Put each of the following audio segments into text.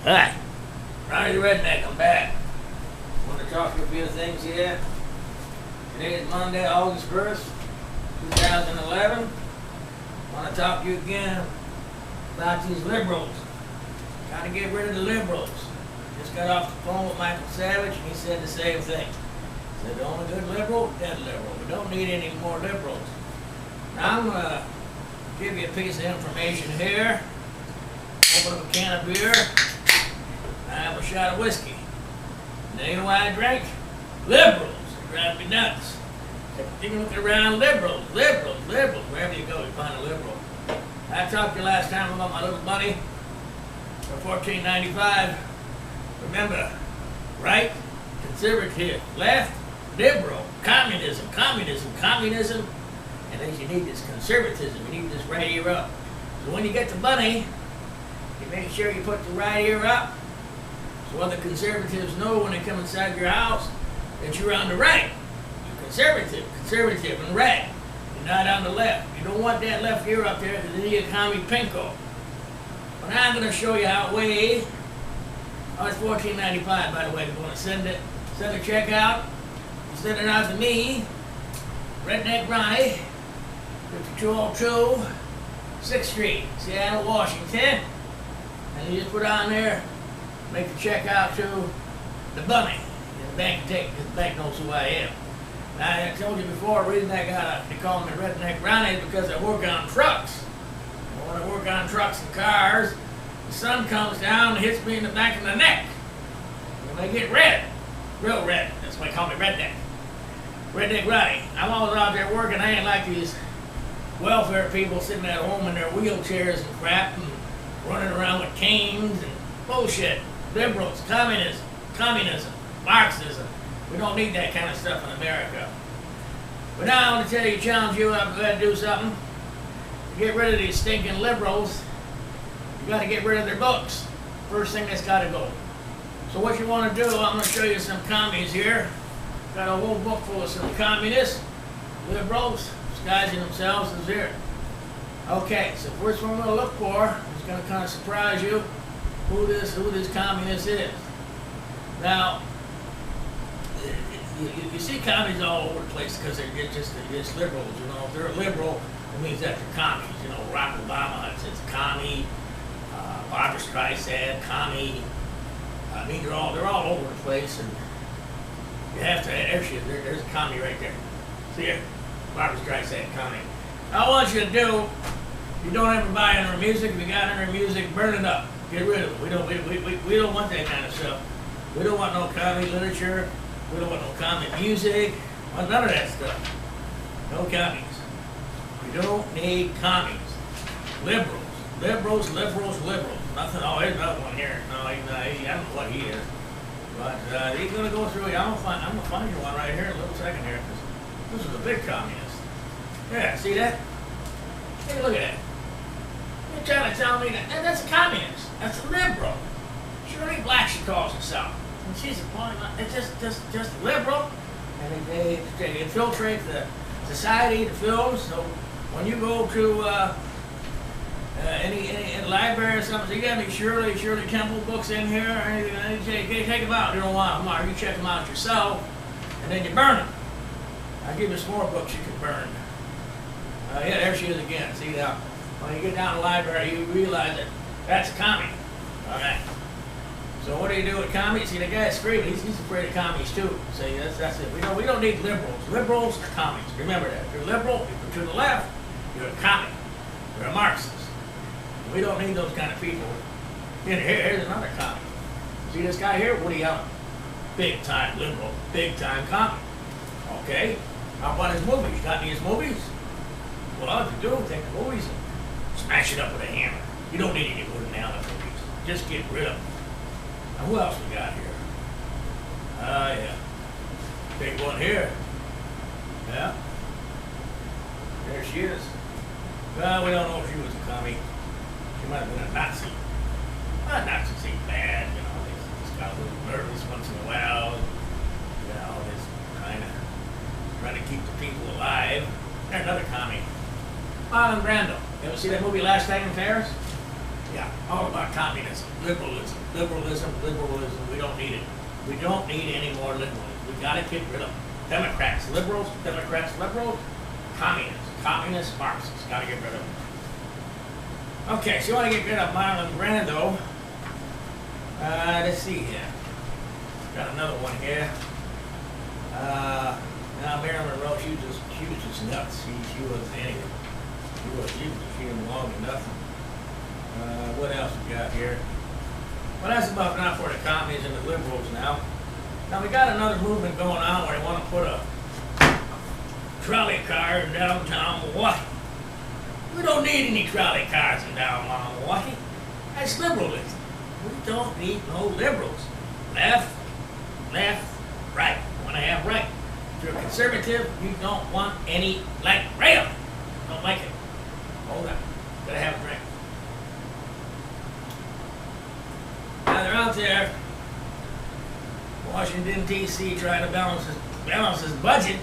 Hi, Ronnie the Redneck, I'm back. Want to talk to you a few things here. Today is Monday, August 1st, 2011. Want to talk to you again about these liberals. Got to get rid of the liberals. Just got off the phone with Michael Savage and he said the same thing. He said the only good liberal, dead liberal. We don't need any more liberals. Now I'm going to give you a piece of information here. Open up a can of beer. I have a shot of whiskey. And you know why I drink? Liberals. They drive me nuts. You can look around, liberals. Wherever you go, you find a liberal. I talked to you last time about my little buddy for $14.95. Remember, right, conservative, left, liberal, communism. And then you need this conservatism. You need this right ear up. So when you get the money, you make sure you put the right ear up. So other conservatives know when they come inside your house that you're on the right. You're conservative and red. You're not on the left. You don't want that left ear up there because then you commie pinko. But now I'm going to show you how it weighs. Oh, it's $14.95, by the way. If you want to send a check out, you send it out to me, Redneck Ronnie, 5202 6th Street, Seattle, Washington. And you just put on there, make the check out to the bunny. And the bank can take it because the bank knows who I am. Now, I told you before, the reason they call me Redneck Ronnie is because I work on trucks. And when I work on trucks and cars, the sun comes down and hits me in the back of the neck. And they get red, real red. That's why they call me Redneck. Redneck Ronnie. I'm always out there working. I ain't like these welfare people sitting at home in their wheelchairs and crap and running around with canes and bullshit. Liberals, communism, Marxism. We don't need that kind of stuff in America. But now I want to tell you, challenge you, I'm going to do something. To get rid of these stinking liberals, you got to get rid of their books. First thing that's got to go. So what you want to do, I'm going to show you some commies here. Got a whole book full of some communists, liberals, disguising themselves as here. Okay, so first one we're going to look for is going to kind of surprise you who this communist is. Now, you see commies all over the place because they're just liberals, you know. If they're a liberal, it means that they're commies. You know, Barack Obama says commie, Barbara Streisand, commie. I mean, they're all over the place, and you have to. There's a commie right there. See here, Barbara Streisand, commie. All I want you to do, you don't ever buy any of her music. If you got any of her music, burn it up. Get rid of it. We don't want that kind of stuff. We don't want no commie literature. We don't want no commie music. We want none of that stuff. No commies. We don't need commies. Liberals. Nothing. Oh, there's another one here. No, I don't know what he is. But he's going to go through. I'm gonna find you one right here in a little second here, because this is a big communist. Yeah, see that? Take a look at that. You're trying to tell me that's a communist. That's a liberal. Shirley Black, she calls herself. And she's a it's just liberal. And they infiltrate the society, the films. So when you go to any library or something, so you got any Shirley Temple books in here, or anything, take them out. You don't want them, or you check them out yourself, and then you burn them. I'll give you some more books you can burn. Yeah, there she is again. See that? When you get down to the library, you realize that that's a commie. All right. So what do you do with commies? See, the guy's screaming. He's afraid of commies too. See, that's it. We don't need liberals. Liberals are commies. Remember that. If you're liberal, if you're to the left, you're a commie. You're a Marxist. We don't need those kind of people. Here's another commie. See this guy here? Woody Allen. Big time liberal. Big time commie. Okay. How about his movies? Got any of his movies? Well, all you do, take the movies and smash it up with a hammer. You don't need any Woody Allen movies. Just get rid of them. Now, who else we got here? Yeah. Big one here. Yeah. There she is. Well, we don't know if she was a commie. She might have been a Nazi. Nazis ain't bad, you know. They just got a little nervous once in a while. You know, just kind of trying to keep the people alive. There's another commie. Marlon Brando. You ever see that movie Last Night in Paris? Yeah, all about communism, liberalism, liberalism, liberalism. We don't need it. We don't need any more liberalism. We gotta get rid of them. Democrats, liberals, communists, communists, Marxists. Gotta get rid of them. Okay, so you want to get rid of Marlon Brando. Let's see here. Got another one here. Now Marilyn Monroe, she was just nuts. She wasn't anything. She didn't belong to nothing. What else we got here? Well, that's about enough for the communists and the liberals now. Now we got another movement going on where they want to put a trolley car in downtown Milwaukee. We don't need any trolley cars in downtown Milwaukee. That's liberalism. We don't need no liberals. Left, right. You want to have right. If you're a conservative, you don't want any light rail. Don't like it. Hold on. Gotta have a drink. Now they're out there, Washington, D.C., trying to balance his budget.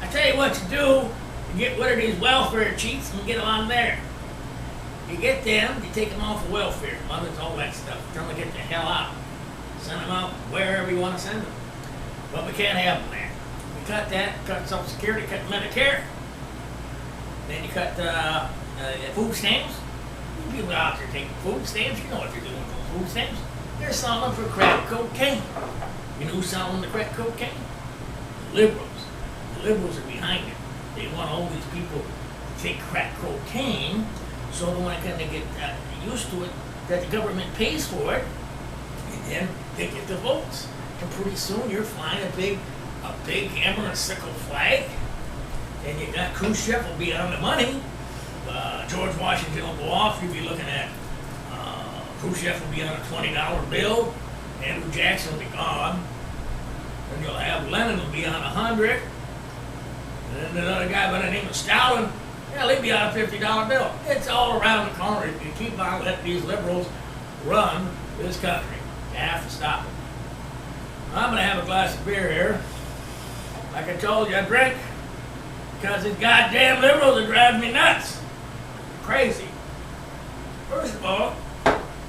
I tell you what to do to get rid of these welfare cheats and get them on there. You get them, you take them off of welfare, mothers, all that stuff. Tell them to get the hell out. Send them out wherever you want to send them. But we can't have them there. We cut that, cut Social Security, cut Medicare. Then you cut food stamps. You people out there taking food stamps, you know what they're doing with those food stamps. They're selling them for crack cocaine. You know who's selling the crack cocaine? The liberals. The liberals are behind it. They want all these people to take crack cocaine so that when they get used to it, that the government pays for it, and then they get the votes. And pretty soon you're flying a big hammer and sickle flag, and you got Khrushchev will be on the money. George Washington will go off. You'll be looking at Khrushchev will be on a $20 bill. Andrew Jackson will be gone. Then you'll have Lenin will be on 100. And then another guy by the name of Stalin, yeah, he'll be on a $50 bill. It's all around the corner. If you keep on letting these liberals run this country, you have to stop them. I'm going to have a glass of beer here. Like I told you, I drink because these goddamn liberals are driving me nuts. Crazy. First of all,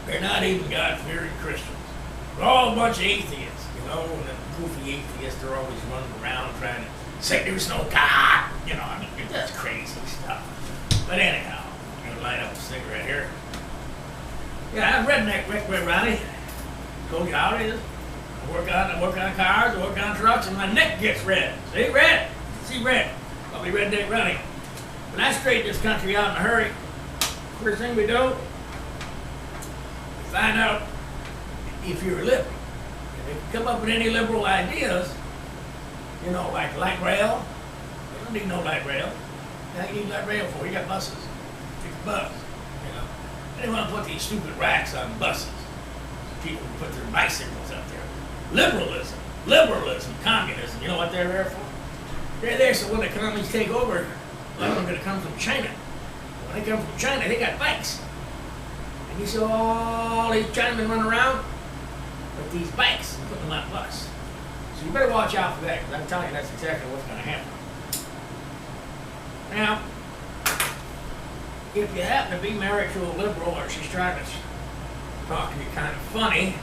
they're not even God-fearing Christians. They're all a bunch of atheists, you know, and the goofy atheists, they're always running around trying to say there's no God. You know, I mean, that's crazy stuff. But anyhow, I'm going to light up a cigarette here. Yeah, I'm redneck, Ronnie. Told you how it is. I work on cars, I work on trucks, and my neck gets red. See, red. See, red. I'll be redneck Ronnie. When I straighten this country out in a hurry, first thing we do, we find out if you're a liberal. If you come up with any liberal ideas, you know, like light rail, you don't need no light rail. How you need light rail for? You got buses. Take a bus, you know. They didn't want to put these stupid racks on buses. People put their bicycles up there. Liberalism, communism, you know what they're there for? They're there so when the communists take over, they're going to come from China. When they come from China, they got bikes. And you see all these Chinamen running around with these bikes and putting them on a bus. So you better watch out for that, because I'm telling you that's exactly what's going to happen. Now, if you happen to be married to a liberal or she's trying to talk to you kind of funny,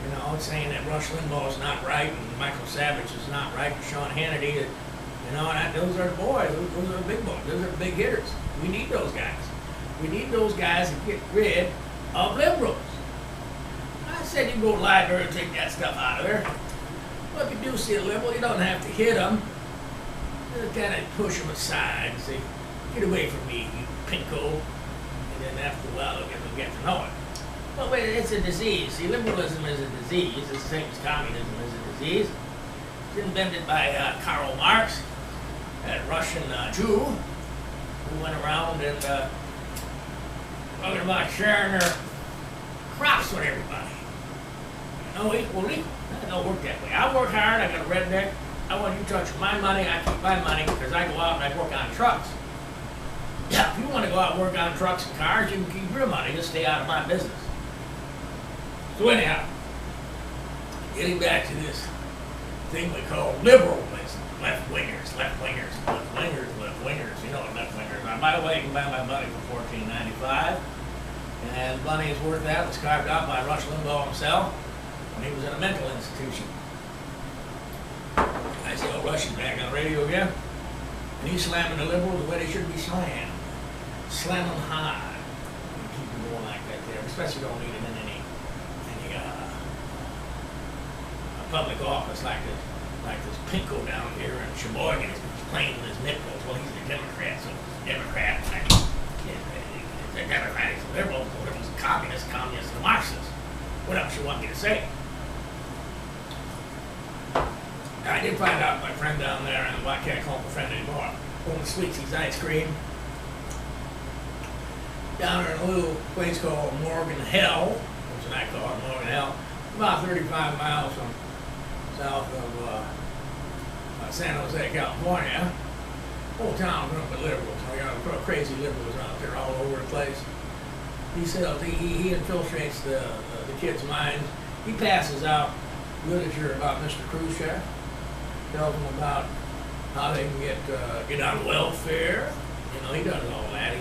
you know, saying that Rush Limbaugh is not right and Michael Savage is not right and Sean Hannity, you know, and those are the boys, those are the big boys, those are the big hitters. We need those guys. We need those guys to get rid of liberals. I said you go to the library and take that stuff out of there. Well, if you do see a liberal, you don't have to hit them. Just kind of push them aside and say, get away from me, you pinko. And then after a while, they'll get to know it. Well, wait, it's a disease. See, liberalism is a disease. It's the same as communism is a disease. It's invented by Karl Marx, a Russian Jew, who went around and talking about sharing their crops with everybody. No equal. That don't work that way. I work hard. I got a redneck. I want you touching my money. I keep my money because I go out and I work on trucks. Yeah, if you want to go out and work on trucks and cars, you can keep your money. Just stay out of my business. So anyhow, getting back to this thing we call liberalism, left-wingers. You know what left-wingers are. By the way, you can buy my money for $14.95. And Bunny's Worth That was carved out by Rush Limbaugh himself when he was in a mental institution. I see old Rush is back on the radio again. And he's slamming the liberals the way they should be slammed. Slam them hard. And keep them going like that there. Especially don't need them in any public office like this Pinko down here in Sheboygan is playing with his nipples. Well, he's a Democrat, so Democrat. They're Democratic, so liberals are communists, and Marxists. What else you want me to say? I did find out my friend down there, and I can't call him a friend anymore, only sweets eats ice cream. Down there in a little place called Morgan Hill, that's what I call it, Morgan Hill, about 35 miles from south of San Jose, California. Whole town run with liberals. We got crazy liberals out there all over the place. He sells, he infiltrates the kids' minds. He passes out literature about Mr. Khrushchev, tells them about how they can get on welfare. You know, he does all that.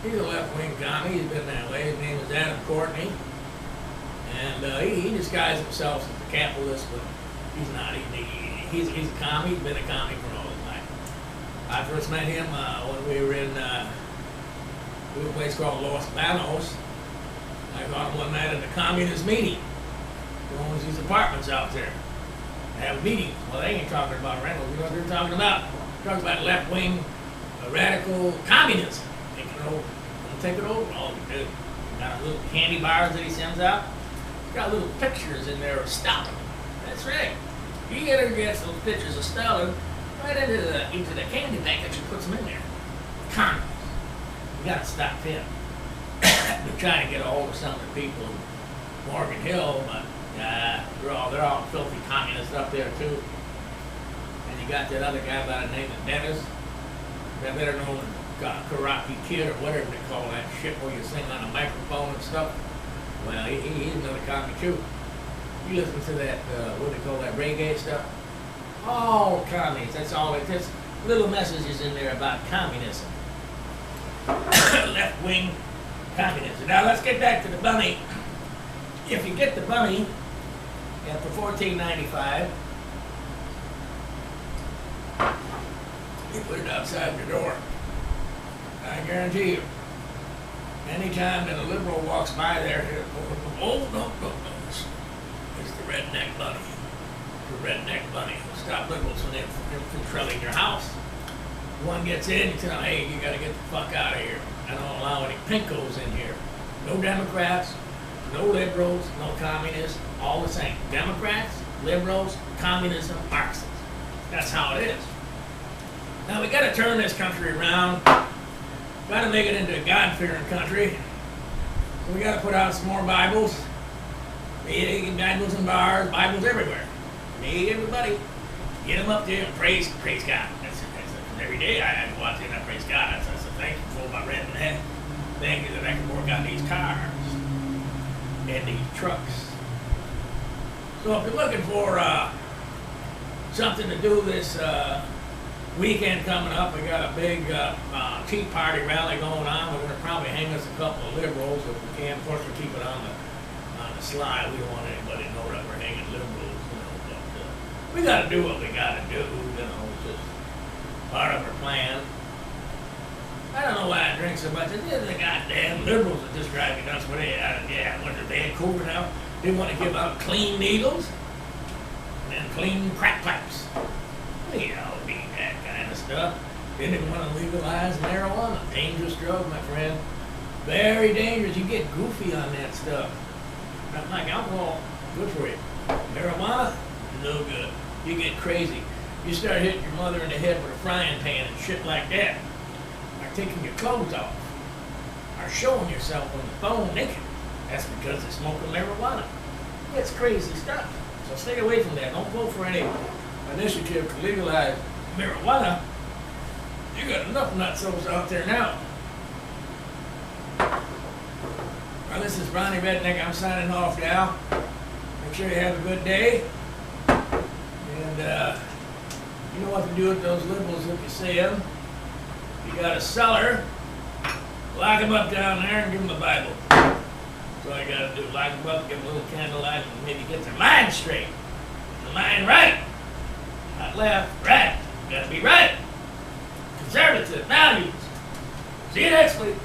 He's a left-wing commie. He's been that way. His name is Adam Courtney. And he disguised himself as a capitalist, but he's not. He's a commie. He's been a commie for all his life. I first met him when we were in a place called Los Banos. I caught him one night at a communist meeting. He owns these apartments out there. They have meetings. Well, they ain't talking about rentals. You know what they're talking about? They're talking about left-wing, radical communism. Take it over. All you do. Got little candy bars that he sends out. Got little pictures in there of Stalin. That's right. He gets those pictures of Stalin right into the candy package and puts them in there. Communists. You gotta stop him. We're trying to get a hold of some of the people in Morgan Hill, but they're all filthy communists up there too. And you got that other guy by the name of Dennis. They're better known as Karate Kid or whatever they call that shit where you sing on a microphone and stuff. Well, he's another commie too. You listen to that, what do they call that, reggae stuff? All commies, that's all it is. Little messages in there about communism. Left-wing communism. Now let's get back to the bunny. If you get the bunny for $14.95, you put it outside your door. I guarantee you, anytime that a liberal walks by there, oh, no, it's the redneck bunny. The redneck bunny. Stop liberals from infiltrating your house. One gets in, you tell them, hey, you gotta get the fuck out of here. I don't allow any pinkos in here. No Democrats, no liberals, no communists, all the same. Democrats, liberals, communism, Marxists. That's how it is. Now we gotta turn this country around. Got to make it into a God-fearing country. So we got to put out some more Bibles. Bibles in bars, Bibles everywhere. Need everybody. Get them up there and praise God. That's every day I go out there and I praise God. I said, thank you for my redneck. Thank you that I can work on these cars and these trucks. So if you're looking for something to do this weekend coming up, we got a big Tea Party rally going on. We're going to probably hang us a couple of liberals if we can. Of course, we'll keep it on the slide. We don't want anybody to know that we're hanging liberals, you know. But we got to do what we got to do, you know. It's just part of our plan. I don't know why I drink so much. It's the goddamn liberals that just drive me nuts. What are they in Vancouver now? They want to give out clean needles and clean crack pipes. You know, that kind of stuff. They didn't want to legalize marijuana. Dangerous drug, my friend. Very dangerous. You get goofy on that stuff. Not like alcohol, good for you. Marijuana, no good. You get crazy. You start hitting your mother in the head with a frying pan and shit like that. Or taking your clothes off. Or showing yourself on the phone naked. That's because they're smoking marijuana. It's crazy stuff. So stay away from that. Don't vote for any initiative to legalize marijuana. You got enough nutsos out there now. Well, this is Ronnie Redneck. I'm signing off now. Make sure you have a good day. And you know what to do with those liberals if you see them. You got a cellar. Lock them up down there and give them the Bible. That's all you gotta do. Lock them up, give them a little candlelight, and maybe get their mind straight. The mind right. Not left, right. You gotta be right. Conservative values. See you next week.